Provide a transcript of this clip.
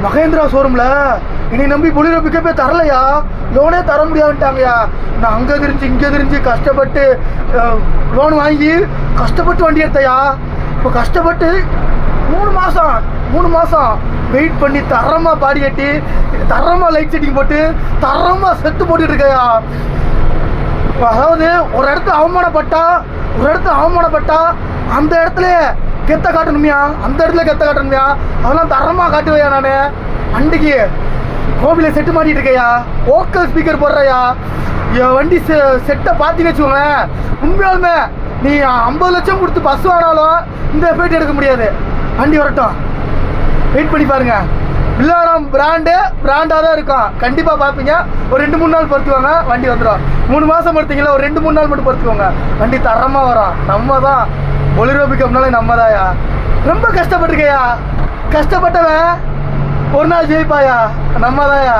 மகேந்திரா ஷோரூம்ல என்னை நம்பி பொலிரோ பிக்கப்பே தரலையா, லோனே தர முடியாதுட்டாங்கய்யா. நான் அங்கே திரிஞ்சு கஷ்டப்பட்டு லோன் வாங்கி கஷ்டப்பட்டு வண்டி எடுத்தையா. இப்போ கஷ்டப்பட்டு 3 மாதம் வெயிட் பண்ணி தரமாக பாடி கட்டி தரமாக லைட் செட்டிங் போட்டு தரமாக செத்து போட்டுட்டு இருக்கையா. அதாவது ஒரு இடத்துல அவமானப்பட்டா அந்த இடத்துல கெத்த காட்டணுமியா, அதெல்லாம் தரமாக காட்டுவையா. நான் வண்டிக்கு கோபியில் செட்டு மாட்டிட்டு இருக்கையா, ஓக்கல் ஸ்பீக்கர் போடுறையா. என் வண்டி செட்டை பார்த்து வச்சுக்கோங்களேன், உண்மையாலுமே நீ 50 லட்சம் கொடுத்து பஸ் வாங்கினாலும் இந்த எஃபெக்ட் எடுக்க முடியாது. வண்டி வரட்டும், வெயிட் பண்ணி பாருங்க. பில்லாரம் பிராண்டாக தான் இருக்கும். கண்டிப்பாக பார்ப்பீங்க. ஒரு 2-3 நாள் பொறுத்துக்கோங்க, வண்டி வந்துடும். 3 மாதம் பொறுத்தீங்களா, ஒரு 2-3 நாள் மட்டும் பொறுத்துக்கோங்க, வண்டி தரமாக வரும். நம்ம தான் பொலிரோ பிக்கப்னாலே நம்ம தான்யா. ரொம்ப கஷ்டப்பட்டிருக்கையா, கஷ்டப்பட்டவன் ஒரு நாள் ஜெயிப்பாயா, நம்ம தான்யா.